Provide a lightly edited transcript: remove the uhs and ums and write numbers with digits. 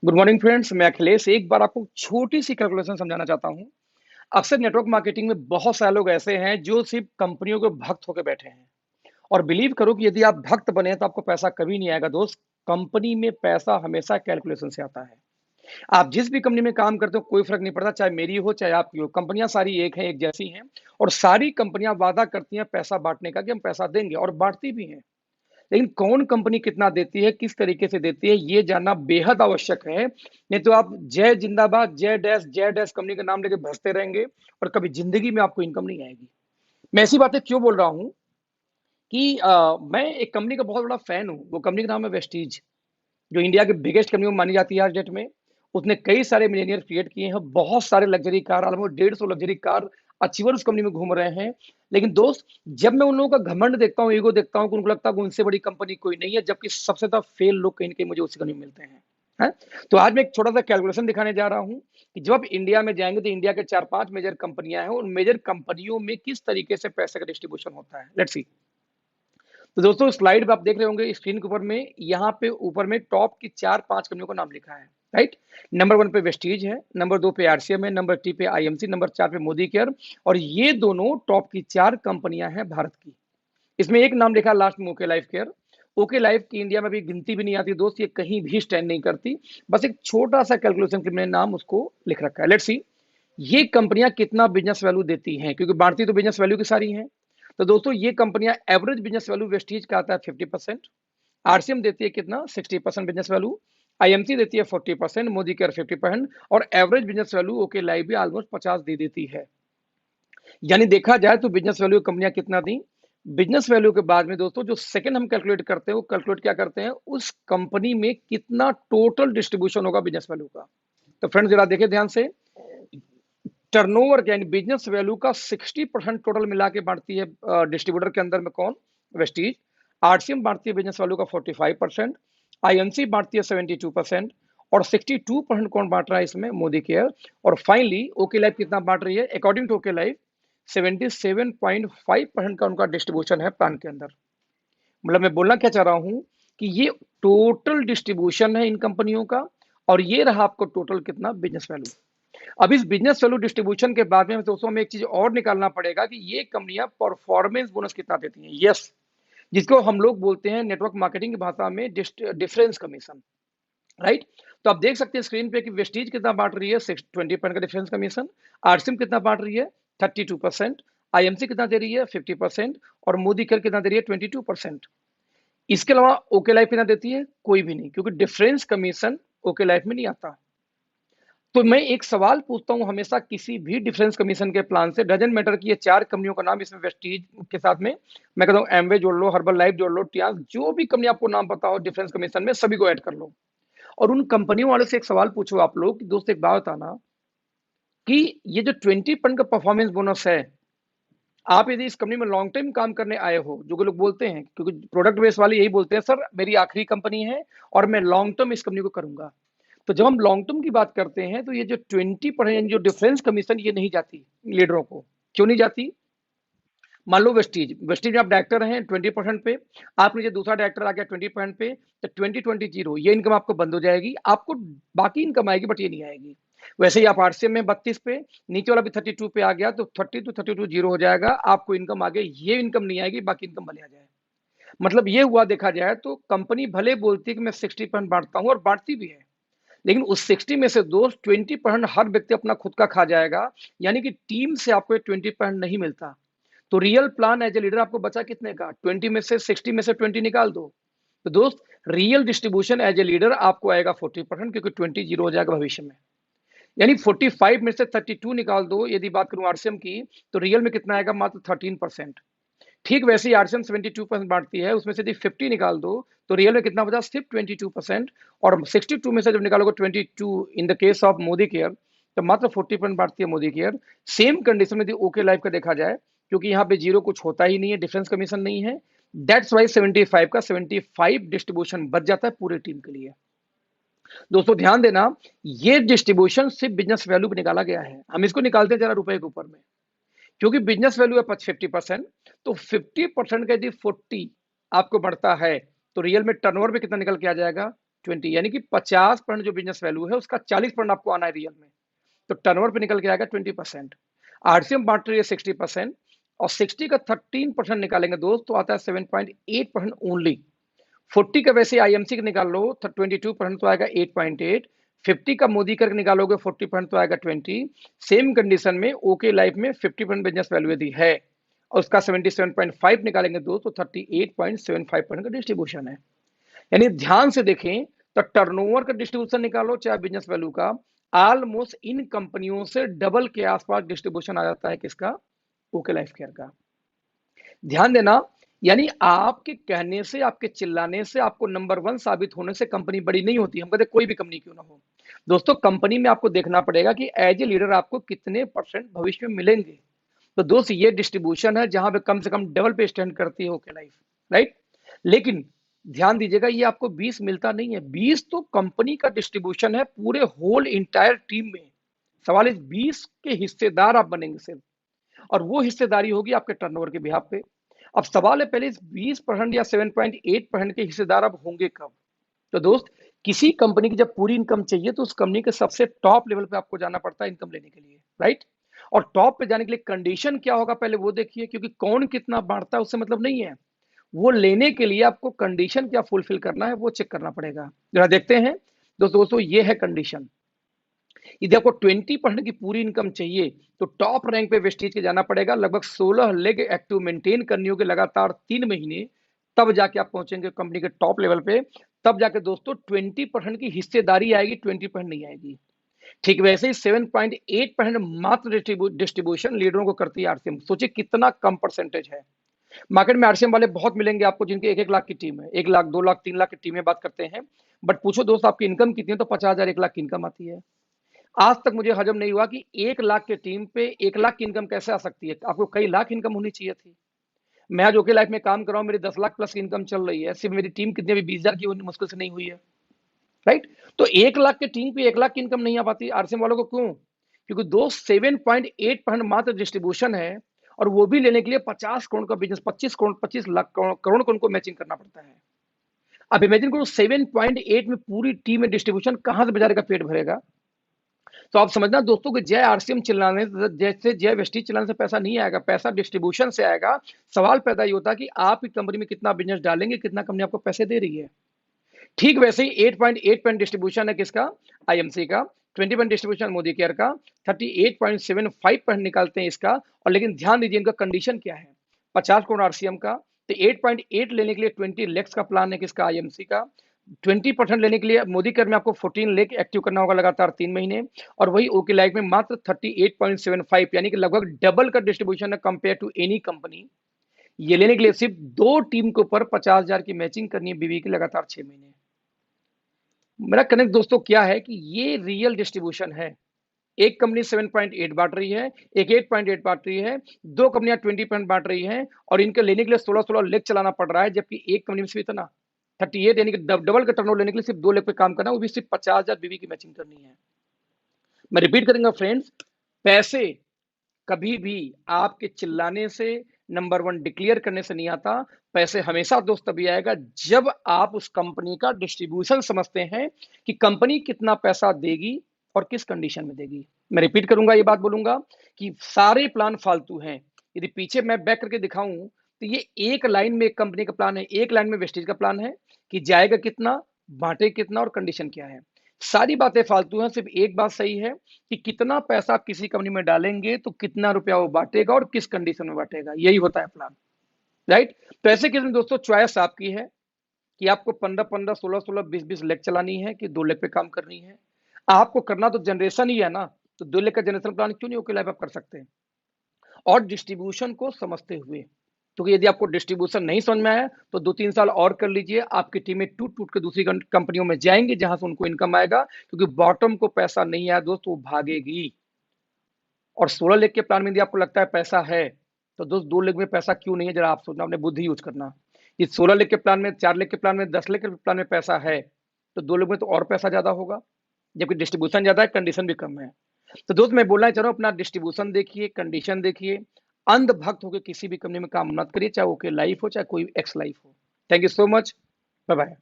Good morning friends, मैं अखिलेश एक बार आपको छोटी सी कैलकुलेशन समझाना चाहता हूं। अक्सर नेटवर्क मार्केटिंग में बहुत सारे लोग ऐसे हैं जो सिर्फ कंपनियों के भक्त होकर बैठे हैं। और बिलीव करो कि यदि आप भक्त बने तो आपको पैसा कभी नहीं आएगा दोस्त। कंपनी में पैसा हमेशा कैलकुलेशन से आता है। आप जिस भी कंपनी में काम करते हो कोई फर्क नहीं पड़ता, चाहे मेरी हो चाहे आपकी हो, कंपनियां सारी एक हैं, एक जैसी हैं। और सारी कंपनियां वादा करती हैं पैसा बांटने का कि हम पैसा देंगे, और बांटती भी हैं। लेकिन कौन कंपनी कितना देती है, किस तरीके से देती है, ये जानना बेहद आवश्यक है। नहीं तो आप जय जिंदाबाद जय डैश कंपनी का नाम लेके भसते रहेंगे और कभी जिंदगी में आपको इनकम नहीं आएगी। मैं ऐसी बातें क्यों बोल रहा हूं कि मैं एक कंपनी का बहुत बड़ा फैन हूं। वो कंपनी का नाम है वेस्टीज, जो इंडिया के बिगेस्ट कंपनी में मानी जाती है आज डेट में। उसने कई सारे मिलियनियर क्रिएट किए हैं, बहुत सारे luxury car, almost 150 luxury car achiever उस कंपनी में घूम रहे हैं। लेकिन दोस्त, जब मैं उन लोगों का घमंड देखता हूँ, ईगो देखता हूँ, उनको लगता है कि उनसे बड़ी कंपनी कोई नहीं है, जबकि सबसे ज्यादा फेल लोग कहीं ना कहीं मुझे उसी कंपनी में मिलते हैं। है? तो आज मैं एक छोटा सा कैलकुलेशन दिखाने जा रहा हूँ कि जब आप इंडिया में जाएंगे तो इंडिया के 4-5 मेजर कंपनियां हैं, उन मेजर कंपनियों में किस तरीके से पैसे का डिस्ट्रीब्यूशन होता है। Let's see. तो दोस्तों, स्लाइड पे आप देख रहे होंगे स्क्रीन के ऊपर में, यहाँ पे ऊपर में टॉप की 4-5 कंपनियों का नाम लिखा है। राइट। नंबर 1 पे वेस्टीज है, नंबर 2 पे आरसीएम है, नंबर 3 पे आईएमसी, नंबर 4 पे मोदी केयर। और ये दोनों टॉप की 4 कंपनियां हैं भारत की। इसमें एक नाम लिखा लास्ट में, okay life care. Okay life की इंडिया में भी गिनती भी नहीं आती दोस्त, ये कहीं भी स्टैंड नहीं करती। बस एक छोटा सा कैलकुलेशन के मैंने नाम उसको लिख रखा है। लेट्स सी, ये कंपनियां कितना बिजनेस वैल्यू देती हैं, क्योंकि बांटती तो बिजनेस वैल्यू की सारी हैं। तो दोस्तों, ये कंपनियां एवरेज बिजनेस वैल्यू वेस्टीज का आता है 50%, आरसीएम देती है कितना 60% बिजनेस वैल्यू, आईएमसी देती है 40%, मोदी केयर 50%, और average business value okay life भी ऑलमोस्ट 50 दे देती है। यानी देखा जाए तो बिजनेस वैल्यू कंपनियां कितना दी। बिजनेस वैल्यू के बाद में दोस्तों जो सेकंड हम कैलकुलेट करते हैं, वो कैलकुलेट क्या करते हैं, उस कंपनी में कितना टोटल डिस्ट्रीब्यूशन होगा बिजनेस वैल्यू का। तो फ्रेंड्स, जरा देखिए ध्यान से। टर्नओवर यानी बिजनेस वैल्यू का 60% टोटल मिला के बांटती है डिस्ट्रीब्यूटर के अंदर में कौन, वेस्टीज। आरसीएम बांटती है बिजनेस वैल्यू का 45%, आईएनसी बांटती है 72%, और 62% कौन बांट रहा है इसमें, मोदी केयर। और फाइनली ओके लाइफ कितना बांट रही है, अकॉर्डिंग टू ओके लाइफ 77.5% का उनका डिस्ट्रीब्यूशन है प्लान के अंदर। मतलब मैं बोलना क्या चाह रहा हूं कि ये टोटल डिस्ट्रीब्यूशन है इन कंपनियों का, और ये रहा आपको टोटल कितना बिजनेस वैल्यू। अब इस बिजनेस वैल्यू डिस्ट्रीब्यूशन के बाद में दोस्तों हमें एक चीज और निकालना पड़ेगा कि ये कंपनियां परफॉर्मेंस बोनस कितना देती हैं। यस, जिसको हम लोग बोलते हैं नेटवर्क मार्केटिंग की भाषा में डिफरेंस कमीशन। राइट। तो आप देख सकते हैं स्क्रीन पे कि वेस्टीज कितना बांट रही है, 20% का डिफरेंस कमीशन। आरसीएम कितना बांट रही है, 32%। आईएमसी कितना दे रही है, 50%। और मोदी केयर कितना दे रही है, 22%। इसके अलावा ओके लाइफ कितना देती है, कोई भी नहीं, क्योंकि डिफरेंस कमीशन ओके लाइफ में नहीं आता। तो मैं एक सवाल पूछता हूं हमेशा किसी भी डिफरेंस कमीशन के प्लान से, डजेंट मैटर कि ये 4 कंपनियों का नाम इसमें वेस्टीज के साथ में, मैं कहता हूं एमवे जोड़ लो, हर्बल लाइफ जोड़ लो, टियास, जो भी कंपनी आपको नाम पता हो डिफरेंस कमीशन में, सभी को ऐड कर लो। और उन कंपनियों वाले से एक सवाल पूछो आप लोग कि दोस्त एक बात बताना कि ये जो 20% का परफॉर्मेंस बोनस है, आप यदि इस कंपनी में लॉन्ग टाइम काम करने आए हो, जो लोग बोलते हैं, क्योंकि प्रोडक्ट बेस वाले यही बोलते हैं, सर मेरी आखिरी कंपनी है और मैं लॉन्ग टर्म इस कंपनी को करूंगा। तो जब हम लॉन्ग टर्म की बात करते हैं तो ये जो 20% जो डिफरेंस कमीशन, ये नहीं जाती लीडरों को। क्यों नहीं जाती? मान लो वेस्टीज वेस्टीज में आप डायरेक्टर हैं 20% पे, आप नीचे दूसरा डायरेक्टर आ गया 20% पे, तो 20-20-0 ये इनकम आपको बंद हो जाएगी, आपको बाकी इनकम आएगी बट ये नहीं आएगी। वैसे ही आप आरसीएम में 32 पे, नीचे वाला भी 32 पे आ गया, तो 30-32-0 हो जाएगा, आपको इनकम आगे, ये इनकम नहीं आएगी, बाकी इनकम भले आ जाए। मतलब ये हुआ, देखा जाए तो कंपनी भले बोलती है कि मैं 60% बांटता हूँ, और बांटती भी है, लेकिन उस 60 में से दोस्त 20% हर व्यक्ति अपना खुद का खा जाएगा। यानी कि टीम से आपको 20% नहीं मिलता। तो real plan as a leader आपको बचा कितने का, 20 में से 60 में से 20 निकाल दो। तो दोस्त, real distribution as a leader आपको आएगा 40%, क्योंकि 20-0 हो जाएगा भविष्य में। यानी 45 में से 32 निकाल दो, यदि बात करूं आरसीएम की, तो रियल में कितना आएगा, मात्र 13%। ठीक वैसे ही आरसीएम 72% बांटती है, उसमें से यदि 50 निकाल दो तो रियल में कितना बचा, सिर्फ 22%। और 62 में से जब निकालोगे 22 in the case of Modi care, तो मात्र 40% बांटती है मोदी केयर। सेम कंडीशन में यदि ओके लाइफ का देखा जाए, क्योंकि यहाँ पे जीरो कुछ होता ही नहीं है, डिफरेंस कमीशन नहीं है, दैट्स वाई 75 का 75 डिस्ट्रीब्यूशन बच जाता है पूरे टीम के लिए। दोस्तों ध्यान देना, ये डिस्ट्रीब्यूशन सिर्फ बिजनेस वैल्यू पे निकाला गया है, हम इसको निकालते हैं जरा रुपए के ऊपर में। क्योंकि बिजनेस वैल्यू है 50%, तो 50% का यदि 40 आपको बढ़ता है, तो रियल में टर्नओवर में कितना निकल के आ जाएगा, 20, यानी कि 50% जो बिजनेस वैल्यू है उसका 40% आपको आना है रियल में, तो टर्नओवर पे निकल के आएगा 20%। आरसीएम बांट रही है 60%, और 60 का 13% निकालेंगे दोस्त तो आता है 7.8% ओनली। 40 का वैसे आईएमसी का निकाल लो तो 22% तो आएगा 8.8। 50 का मोदी करके निकालोगे 40% तो आएगा 20। सेम कंडीशन में ओके लाइफ में 50% बिजनेस वैल्यू यदि है और उसका 77.5 निकालेंगे दोस्त तो 38.75% का डिस्ट्रीब्यूशन है। यानी ध्यान से देखें तो टर्नओवर का डिस्ट्रीब्यूशन निकालो चाहे बिजनेस वैल्यू का, ऑलमोस्ट इन कंपनियों से डबल के आसपास डिस्ट्रीब्यूशन आ जाता है किसका, ओके लाइफ केयर का। ध्यान देना, यानी आपके कहने से, आपके चिल्लाने से, आपको नंबर 1 साबित होने से कंपनी बड़ी नहीं होती। हम कहते कोई भी कंपनी क्यों ना हो दोस्तों, कंपनी में आपको देखना पड़ेगा कि एज ए लीडर आपको कितने % भविष्य में मिलेंगे। तो दोस्त ये डिस्ट्रीब्यूशन है जहां पे कम से कम डबल पे स्टैंड करती है ओके लाइफ, राइट। लेकिन ध्यान दीजिएगा ये आपको 20 मिलता नहीं है, 20 तो कंपनी का डिस्ट्रीब्यूशन है पूरे होल इंटायर टीम में। सवाल इस 20 के हिस्सेदार आप बनेंगे सिर्फ, और वो हिस्सेदारी होगी आपके टर्नओवर के बिहाफ पे। अब सवाल है पहले इस 20% या 7.8% के हिस्सेदार अब होंगे कब। तो दोस्त किसी कंपनी की जब पूरी इनकम चाहिए तो उस कंपनी के सबसे टॉप लेवल पे आपको जाना पड़ता है इनकम लेने के लिए, राइट। और टॉप पे जाने के लिए कंडीशन क्या होगा पहले वो देखिए, क्योंकि कौन कितना बांटता है उससे मतलब नहीं है, वो लेने के लिए आपको कंडीशन क्या फुलफिल करना है वो चेक करना पड़ेगा। जरा देखते हैं दोस्तों, ये है कंडीशन। यदि आपको 20% की पूरी इनकम चाहिए तो टॉप रैंक पे वेस्टीज के जाना पड़ेगा, लगभग 16 लेग एक्टिव मेंटेन करनी होगी लगातार 3 महीने, तब जाके आप पहुंचेंगे कंपनी के टॉप लेवल पे। तब जाके दोस्तों 20% की हिस्सेदारी आएगी, 20% नहीं आएगी। ठीक वैसे ही 7.8% मात्र डिस्ट्रीब्यूशन लीडरों को करती है आरसीएम। सोचिए कितना कम परसेंटेज है। मार्केट में आरसीएम वाले बहुत मिलेंगे आपको जिनके 1-1 लाख की टीम है, 1 लाख 2 लाख 3 लाख की टीमें बात करते हैं, बट पूछो दोस्त आपकी इनकम कितनी है तो 50,000 1 लाख की इनकम आती है। आज तक मुझे हजम नहीं हुआ कि 1 लाख के टीम पे 1 लाख की इनकम कैसे आ सकती है। आपको कई लाख इनकम होनी चाहिए थी। मैं आज ओके लाइफ में काम कर रहा हूं, मेरी 10 लाख प्लस की इनकम चल रही है, सिर्फ मेरी टीम कितने भी 20,000 की मुश्किल से नहीं हुई है, राइट। तो 1 लाख के टीम पे 1 लाख की इनकम नहीं आ पाती आरसीएम वालों को, क्यों? क्योंकि दोस्त 7.8% मात्र डिस्ट्रीब्यूशन है, और वो भी लेने के लिए 50 करोड़ का बिजनेस, 25 करोड़ 25 लाख करोड़ को उनको मैचिंग करना पड़ता है। अब इमेजिन करो 7.8 में पूरी टीम में डिस्ट्रीब्यूशन, कहां से बेचारे का पेट भरेगा। तो आप समझना दोस्तों कि जय आरसीएम चिल्लाने जैसे जय वेस्टीज चिल्लाने से पैसा नहीं आएगा, पैसा डिस्ट्रीब्यूशन से आएगा। सवाल पैदा ये होता है कि आप की कंपनी में कितना बिजनेस डालेंगे, कितना कंपनी आपको पैसे दे रही है। ठीक वैसे ही 8.8% डिस्ट्रीब्यूशन है किसका, आईएमसी का, 20% डिस्ट्रीब्यूशन मोदी केयर का, 38.75% निकालते हैं इसका। और लेकिन ध्यान दीजिए इनका कंडीशन क्या है, 50 करोड़ आरसीएम का, तो 8.8 लेने के लिए 20 लाख का प्लान है किसका, आईएमसी का। 20% लेने के लिए मोदी केयर में आपको 14 लाख एक्टिव करना होगा लगातार 3 महीने, और वही ओके लाइफ में मात्र 38.75, यानी कि लगभग डबल का डिस्ट्रीब्यूशन है कंपेयर टू एनी कंपनी। ये लेने के लिए सिर्फ 2 टीम के ऊपर 50,000 की मैचिंग करनी है बीवी की लगातार 6 महीने। मेरा कनेक्ट दोस्तों क्या है कि ये रियल डिस्ट्रीब्यूशन है। एक कंपनी 7.8 बांट रही है, एक 8.8 बांट रही है, 2 कंपनियां 20% बांट रही हैं, और इनके लेने के लिए 16 लेग चलाना पड़ रहा है, जबकि एक कंपनी में सिर्फ इतना 38, यानी कि डबल का टर्नओवर लेने के लिए सिर्फ 2 लेग पे काम करना है, वो भी सिर्फ 50,000 बीवी की मैचिंग करनी है। मैं रिपीट करूंगा फ्रेंड्स, पैसे कभी भी आपके चिल्लाने से, नंबर 1 डिक्लेयर करने से नहीं आता। पैसे हमेशा दोस्त तभी आएगा जब आप उस कंपनी का डिस्ट्रीब्यूशन समझते हैं कि कंपनी कितना पैसा देगी और किस कंडीशन में देगी। मैं रिपीट करूंगा, ये बात बोलूंगा कि सारे प्लान फालतू हैं। यदि पीछे मैं बैक करके दिखाऊं तो ये एक लाइन में एक कंपनी का प्लान है, एक लाइन में वेस्टेज का प्लान है कि जाएगा कितना, बांटे कितना और कंडीशन क्या है। सारी बातें फालतू हैं, सिर्फ एक बात सही है कि कितना पैसा आप किसी कंपनी में डालेंगे तो कितना रुपया वो बांटेगा और किस कंडीशन में बांटेगा, यही होता है प्लान, राइट। तो ऐसे केस में दोस्तों चॉइस आपकी है कि आपको 15-15, 16-16, 20-20 लेग चलानी है कि 2 लेग पे काम करनी है। आपको करना तो जनरेशन ही है ना, तो 2 लेग का जनरेशन प्लान क्यों नहीं ओके लाइफ आप कर सकते हैं, और डिस्ट्रीब्यूशन को समझते हुए। तो यदि आपको डिस्ट्रीब्यूशन नहीं समझ में आया तो 2-3 साल और कर लीजिए, आपकी टीमें टूट टूट के दूसरी कंपनियों में जाएंगी जहां से उनको इनकम आएगा, क्योंकि बॉटम को पैसा नहीं आया दोस्त वो भागेगी। और 16 लेग के प्लान में यदि आपको लगता है पैसा है तो दोस्त 2 लेग में पैसा क्यों नहीं है, जरा आप सोचना, अपने बुद्धि यूज करना। इस 16 लेग के प्लान में, 4 लेग के प्लान में, 10 लेग के प्लान में पैसा है तो 2 लेग में तो और पैसा ज्यादा होगा, जबकि डिस्ट्रीब्यूशन ज्यादा है, कंडीशन भी कम है। तो दोस्त मैं बोलना चाह रहा हूँ अपना डिस्ट्रीब्यूशन देखिए, कंडीशन देखिए, अंधभक्त होकर किसी भी कंपनी में काम मत करिए, चाहे ओके लाइफ हो चाहे कोई एक्स लाइफ हो। Thank you so much, bye bye.